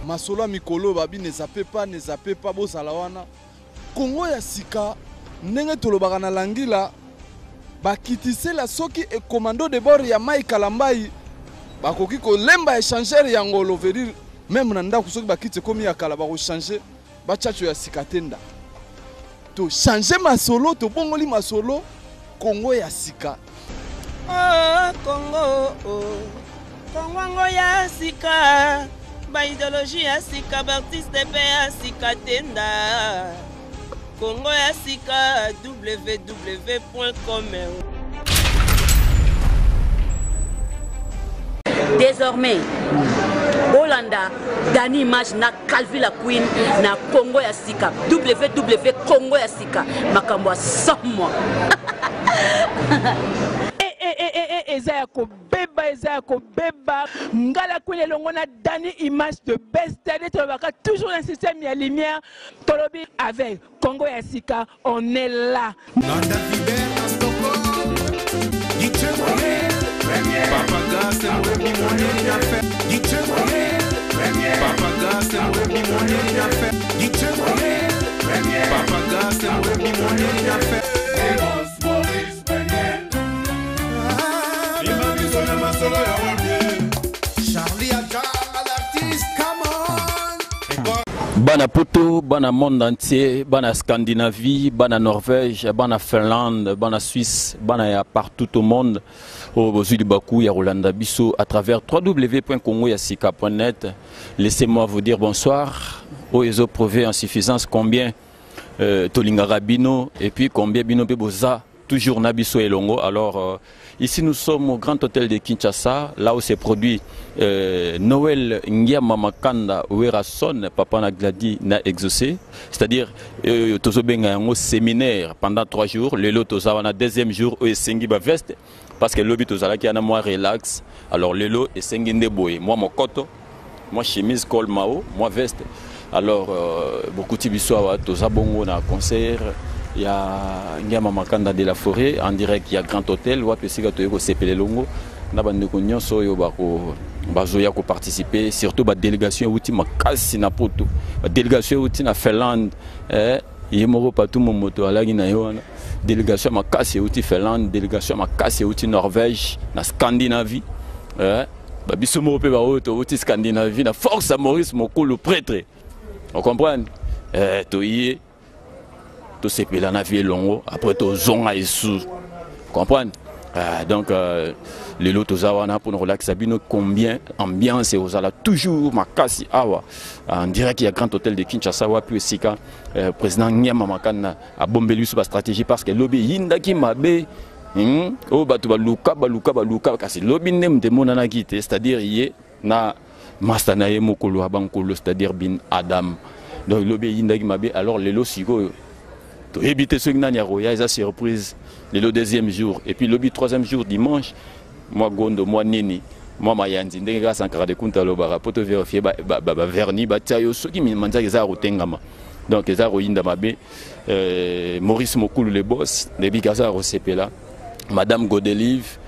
masolo mikolo babi ne zappe pas bo salawana Congo ya sika ndenge tolobaka na langila bakitise la soki e commando de bord ya Mai Kalambai bakoki ko lemba échanger ya ngolo verir même na ndako soki bakite komi ya kala bako changer ba chacho ya sikatenda to changer masolo to bongoli masolo Congo ya sika Congo Congo ya sika ba idéologie ya sika ba artiste pe ya sika tenda Congo ya sika www.com. Désormais Hollanda Dani Image na Calvi la Queen na Congo ya sika www Congo ya sika makambo 100 mois. Ezaya ko beba ngala kwele longo na Dani Image de best tolobaka toujours un système ya lumière tolobi avec Congo ya sika on est là. Bana Poto, bana monde entier, bana Scandinavie, bana Norvège, bana Finlande, bana Suisse, bana ya partout au monde. Au Zui du Bakou, ya Rolanda Bisso, à travers www.congoyasika.net. Laissez-moi vous dire bonsoir. Au Ezo prouvé en suffisance combien Tolinga Rabino et puis combien Bino Beboza, toujours Nabiso et Longo. Alors ici nous sommes au Grand Hôtel de Kinshasa, là où s'est produit Noël Ngiama Makanda Werason, Papa Nagladi na exaucé. C'est-à-dire Tozobenga un séminaire pendant 3 jours. Le lot Tozawana deuxième jour au Sengi Veste. Parce que l'obit Tozala qui a un mois relax. Alors le lot est Sengi Ndeboye. Moi mon koto, moi chemise col mao, moi veste. Alors beaucoup de bisous à Tozabongo na concert. Il y a Ngiama Makanda de la Forêt en direct, il y a Grand Hôtel, ou Pesiga Toyoko Sepele Longo, Nabandekonyo Soyo Bako Bazoya ko participer, surtout la délégation outi makasi na poto. La délégation outi na Finlande, yemoro patou momoto alagi na yona. Délégation makasi outi Finlande, délégation makasi outi Norvège, na Scandinavie. Biso mo pe ba outi Scandinavie, na force à Maurice Mokolo prêtre. On comprend? Toyé tout c'est là na vie longo après to zonga isu comprendre donc les lots tozawana pour nous relaxer bino combien ambiance et osala toujours makasi awa en direct il y a Grand Hôtel de Kinshasa wa puis sika président Nyama Makana a bombé sur la stratégie parce que lobby yindaki mabe o batu baluka kasi lobby nem de monana kite c'est-à-dire yé na mastanaye mokolo abankolo c'est-à-dire bin Adam donc lobby yindaki mabe alors les lots siko to éviter ce que roya ils a surprise le deuxième jour et puis le troisième jour dimanche moi gondo moi nini moi mayanzi ndenge ga sankara de kunta lo bara poto vérifier ba verni ba tayo ce qui manza za rotengama donc za royinda mabe Maurice Mokulu le boss les bikaza là madame Godelive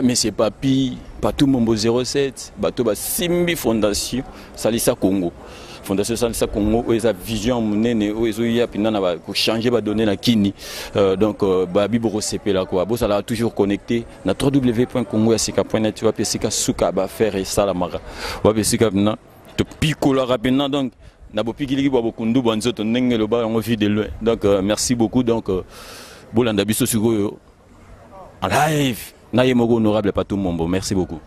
monsieur Papi Patou Mombo 07 bato ba Simbi Fondation Salisa Congo Fondation Salisa Congo où ils vision monene où ils y a pinana ba ko changer ba donner na kini donc ba biboro CP là quoi bo ça là toujours connecté na www.congoyasika.net tu vas pesika suka ba faire et ça la mara wa pesika na to picola rapidement donc na bo pikili ba bokundu banzoto ndenge lo ba on vit de loin donc merci beaucoup donc bolanda biso sikoyo en live na yemogo honorable Patou Mombo merci beaucoup.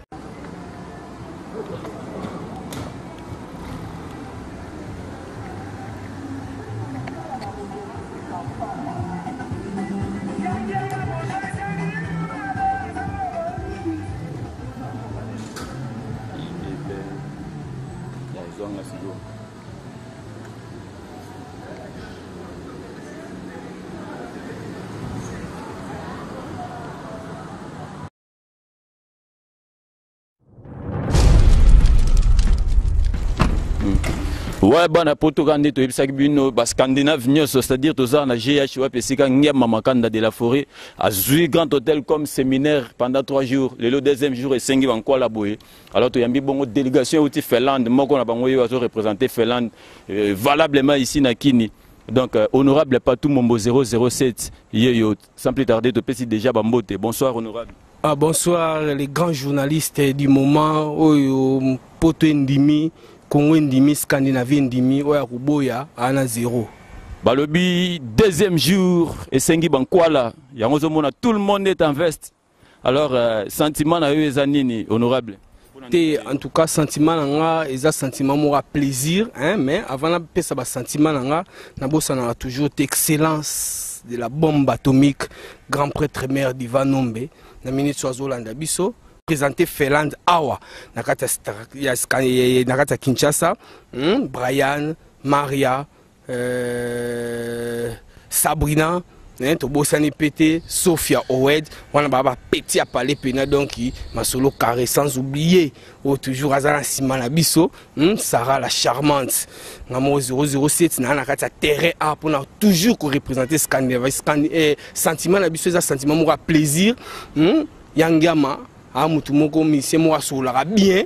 Ouais, bana poto kande to ebisaki bino ba Scandinave nyos, c'est-à-dire to za na GH wa pesika ngema makanda de la forêt a zui grand hôtel comme séminaire pendant 3 jours. Le deuxième jour et sengi banko la boye. Alors to yambi bongo délégation outi Finlande, moko na bango yo azo représenter Finlande valablement ici na Kini. Donc honorable Patou Mombo 007 yeyo sans plus tarder to pesi déjà bambote. Bonsoir honorable. Ah, bonsoir les grands journalistes du moment oyo poto ndimi Congo ndimi, Scandinavie ndimi, oya kuboya ana 0. Balobi deuxième jour et sengi bankwala, yango mona tout le monde est en veste. Alors sentiment na yo ezanini honorable. En tout cas sentiment nanga eza sentiment mora plaisir hein, mais avant na pesa ba sentiment nanga na bossa na toujours excellence de la bombe atomique grand prêtre mère d'Ivan Nombe na minute Swazolanda biso présenter Finlande awa nakata Kinshasa, Brian, Maria, Sabrina, Tobosani Pété, Sophia Owed, on a petit à parler pena donc ma solo carré sans oublier toujours Azana Simana Bisso, Sarah la charmante, Namo 007 nakata terrain A pour toujours représenter Scandinavie, sentiment la Bisso, sentiment moura plaisir, Yangama. Ah, mutumoko monsieur moi sur la bien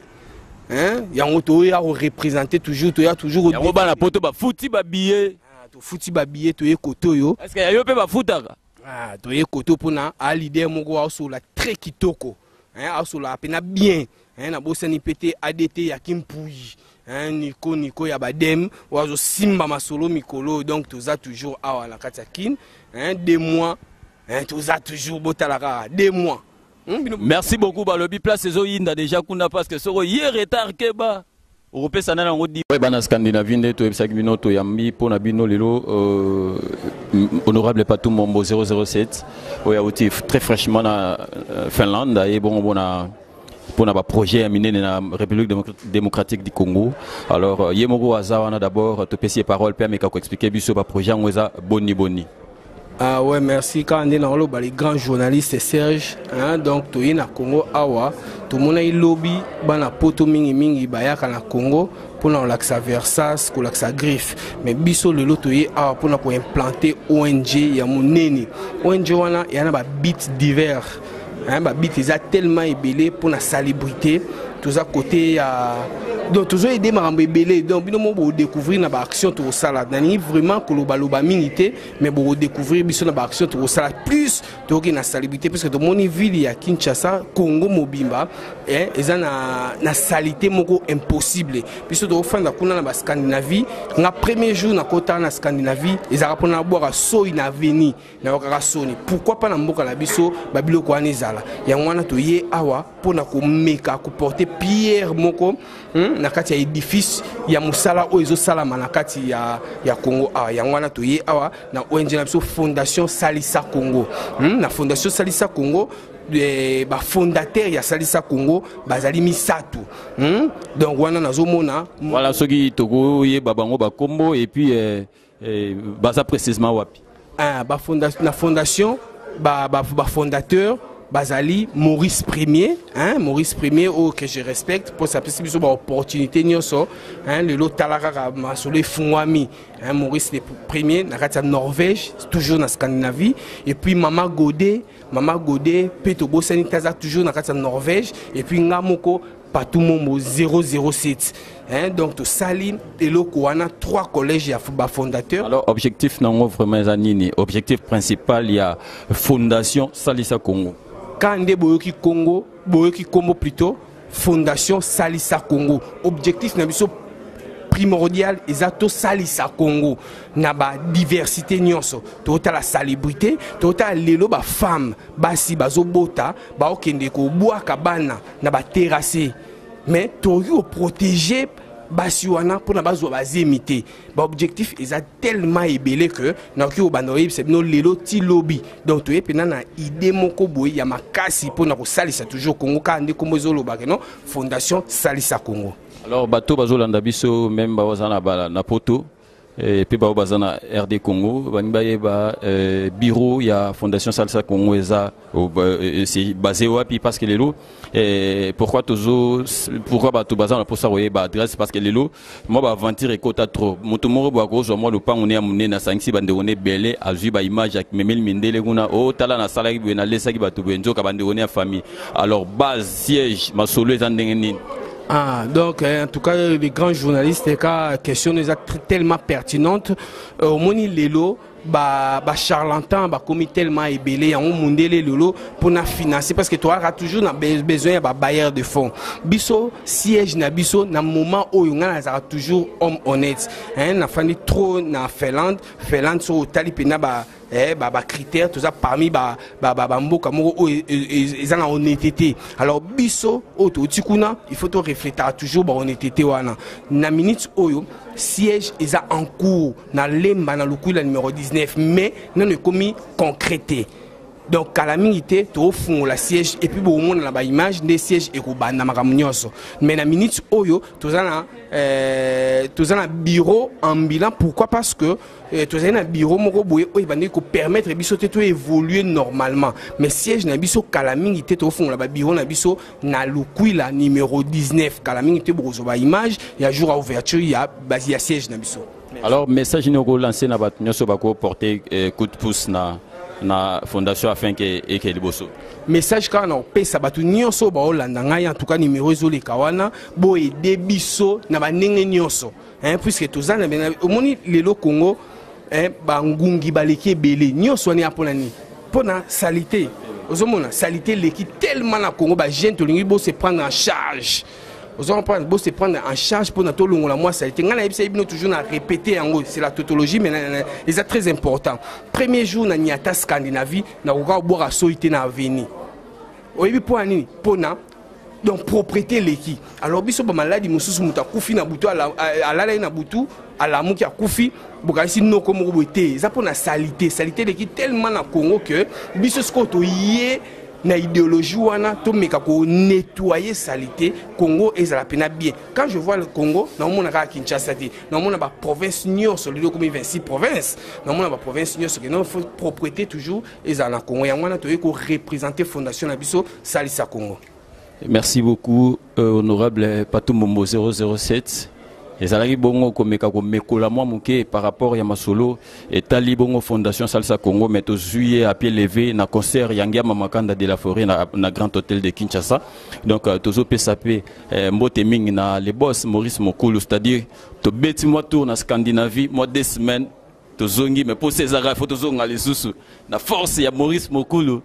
hein yango to ya représenter toujours to ya toujours yango bana poto ba futi ba billet to futi ba billet to ye koto yo est-ce que yo pe ba futaka ah to ye koto pona a leader moko wa sur la très kitoko hein a sur la pena bien hein na bosani pété ADT ya Kimpui hein Nico ya badem wa zo simba masolo mikolo donc to za toujours awa la katakin hein 2 mois hein to za toujours botalaka 2 mois. Merci beaucoup balobi place ezo yinda déjà kuna parce que soko hier retard keba Europé sana na ngodi ouais bana Scandinavie nde to ebisaki bino to yambi pona bino lelo honorable Patou Mombo 007 oya outi très fraîchement na Finlande et bon bona pona ba projet ya minene na République démocratique du Congo. Alors yemoko azawana d'abord to pesi parole pe ameka ko expliquer biso ba projet ngoza boni. Ah ouais, merci. Quand on est dans les grands journalistes Serge, hein, donc tu es na Congo awa, tout le monde a lobby, bana poto mingi bayaka na Congo pour na l'axa Versas, pour l'axa Griffe. Mais biso le lot tu es awa pour implanter ONG ya moneni. ONG wana yana ba bits divers, hein, ba bits ils a tellement ébélé pour la salubrité, tout ça côté donc toujours aider marambe belé donc bino mo découvrir na ba action to sala nani vraiment ko loba minité mais bo découvrir biso na ba action to sala plus to ki na salubrité parce que to moni ville ya Kinshasa Congo mobimba et eza na salité moko impossible biso to fanda kuna na ba Scandinavie na premier jour na kota na Scandinavie ezaka pona boire so ina veni na wakaka soni pourquoi pas na mboka na biso ba biloko wana ezala yango wana to ye awa pona ko meka ko porter pierre moko na kati ya édifice ya musala o ezo salama na kati ya Congo yango wana to ye awa na ONG na biso Fondation Salisa Congo na Fondation Salisa Congo ba fondateur ya Salisa Congo bazali misatu donc wana nazomona voilà soki toko ye babango ba kombo et puis baza précisément wapi na fondation ba fondateur Bazali Maurice Premier, hein, Maurice Premier, oh, que je respecte pour sa possibilité d'opportunité, hein, le lot talara masole fungwami, hein, Maurice le Premier, na Norvège, toujours na Scandinavie, et puis Maman Godet, Petobo Sanitaza toujours na Norvège, et puis Ngamoko Patou Mombo 007. Hein, donc tout Salim et Lokoana 3 collèges fondateurs. Alors objectif non vraiment zanini, objectif principal il y a Fondation Salisa Congo. Quand on dit Boyoki Congo plutôt, Fondation Salisa Congo. Objectif primordial, exacto Salisa Congo. Naba diversité nyonso. Tota la salubrité, tota lelo ba femme, basi bazo bota, ba okende ko bois kabana, naba terrassé. Mais toyo protéger basiwana pour na bazo bazimité. Ba objectif est tellement ébélé que na ki obanoïb c'est no lelo ti lobby. Donc to epena na idée moko boy ya makasi pour na ko salisa toujours Congo ka ndé comme zolo ba non Fondation Salisa Congo. Alors bato bazolanda biso même bazana bala na poto et puis bah bazana RD Congo ba bureau ya Fondation Salsa Congo eza c'est basé wapi parce que les lots et pourquoi bah tout bazana pour ça ba adresse parce que les lots moi ba aventure ekota trop moto moro ba ko zo moi le pan on est amené na sangsi bande on est belé azui ba image avec memel mindele kuna o tala na sala ki na lesa ki ba to benzo ka bande on est famille alors base siège ma solo ezandengeni. Ah, donc en tout cas les grands journalistes la question est tellement pertinente au moni lelo ba charlatan ba commis tellement ébélé en mondele lelo pour na financer parce que toi as toujours besoin de bailleur de fonds biso siège na biso na moment où on a toujours homme honnête hein na fani trop na Finlande so tali pena ba critères tout ça parmi mboka moko ils ont honnêteté alors biso auto tikuna il faut to réfléchir toujours ba honnêteté wana na minute oyo siège ils a en cours na lemba na lukula numéro 19 mais non commis concrété donc à la minute to fond la siège et puis bon na ba image des sièges et ko banda makamunyoso mais na minute oyo to za na bureau ambulant pourquoi parce que tu as un bureau moko boye o ibandi ko permettre biso te to évoluer normalement mais siège na biso kala mingi te to fond la bureau na biso na lukuila numéro 19 kala mingi te bozo ba image ya jour à ouverture ya siège na biso. Alors message ni ko lancer na bat nyoso ba ko porter coup de pouce na fondation afin que liboso message quand on pesa batu nyonso ba olanda ngai en tout cas numéro zoli kawana bo aider biso na ba ndenge nyonso hein puisque tozana omoni lelo Congo ba ngungi baleki belé nyonso ni apona ni pona salité ozomona salité leki tellement na Congo ba jeune to lingi bo se prendre en charge se prendre en charge pour notre longue la moi ça a été toujours à répéter en gros c'est la tautologie mais c'est très important premier jour na niata Scandinavie na ko boire à soité na avenir oyebi pour ani pona donc propriété leki alors biso ba maladie mususu muta kufi na butu ala na butu ala muki akufi bokasi no ko mo boté ça pour na salité leki tellement na Congo que biso sko to yé na idéologie wana to meka ko nettoyer salité Congo ezala pena bien quand je vois le Congo na mona ka Kinshasa ti na mona ba province nyonso le comme 26 provinces na mona ba province nyonso que non faut propriété toujours ezala Congo ya wana to ko représenter fondation na biso salisa Congo. Merci beaucoup honorable Patou Mombo 007. ezalaki bongo komeka komekola mwa muke par rapport ya masolo etali bongo Fondation Salsa Congo mais tozui à pied levé na concert yangia Mamakanda de la Forêt na Grand Hôtel de Kinshasa donc tozo pesape mbote mingi na le boss Maurice Mokulu c'est-à-dire to beti moi tour na Scandinavie moi 2 semaines tozongi mais pour ces arrêts faut tozonga les sous na force ya Maurice Mokulu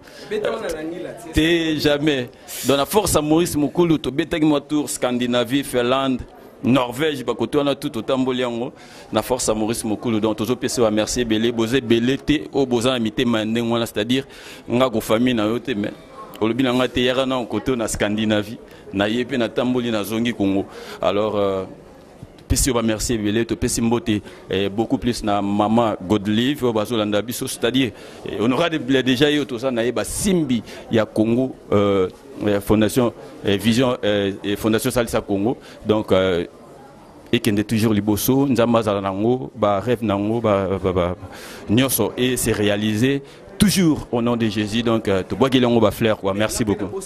te jamais dans la force à Maurice Mokulu to betaki moi tour Scandinavie Finlande Norvège bakoto na tout autant boliango na force à Maurice Mokulu donc tozo pese wa merci belé bozé belé te o bozan amité mandeng wana c'est-à-dire nga ko famille na yote mais olobi na nga te yara na koto na Scandinavie na yepe na tamboli na zongi Congo alors pesi wa merci belé to pesi mbote beaucoup plus na maman Godlive bazolanda biso c'est-à-dire on aura déjà eu tout ça na yeba simbi ya Congo Fondation Vision Fondation Salsa Congo donc et qui est toujours liboso nzambaza nango ba rêve nango ba nyoso et c'est réalisé toujours au nom de Jésus donc to bois gelongo ba fleur quoi merci beaucoup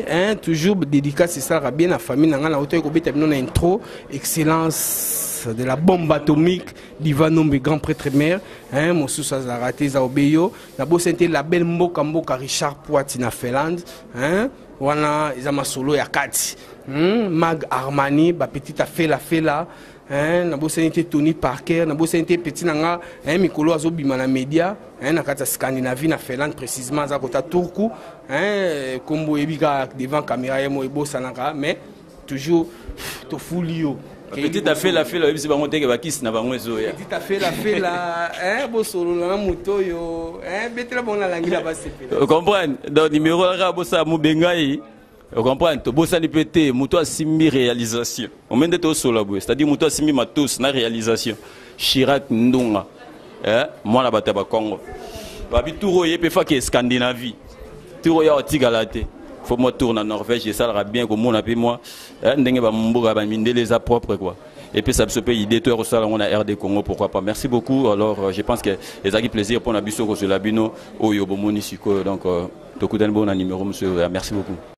hein toujours dédicace ça bien la famille nanga na auto ko betabino na intro excellence de la bombe atomique d'Ivanombe grand prêtre mère hein mon sous ça raté za obeyo na bo senté la belle mboka Richard Poiti na Finlande hein wana izama solo ya kati Mag Armani ba petite afela hein na bo senté Tony Parker na bo senté petit nanga hein mikolo azobima na média hein na kata Scandinavie na Finlande précisément za kota Turku hein kombo ebika devant caméra yemo ebosanaka mais toujours to fulio petite afela c'est bango teke bakisi na bango ezoya petite afela hein bo solo na moto yo hein betela bona langila ba sepela vous comprenez donc numéro la bossa mubengai vous comprenez to bossa ni pété moto asimi réalisation on mende to solo boy c'est-à-dire moto asimi matos na réalisation Chirac Ndunga hein moi na bata ba Congo babi touro yepe fa ke Scandinavie touro ya otigalate faut moi tourner en Norvège et ça ira bien comme on appelle moi ndenge ba mboka ba mindele za propre quoi et puis ça se peut idée toi au salon on a RD Congo, pourquoi pas. Merci beaucoup. Alors je pense que les acquis plaisir pour Nabiso sur la bino au Yobomoni Siko, donc tout coup d'un bon numéro monsieur. Merci beaucoup.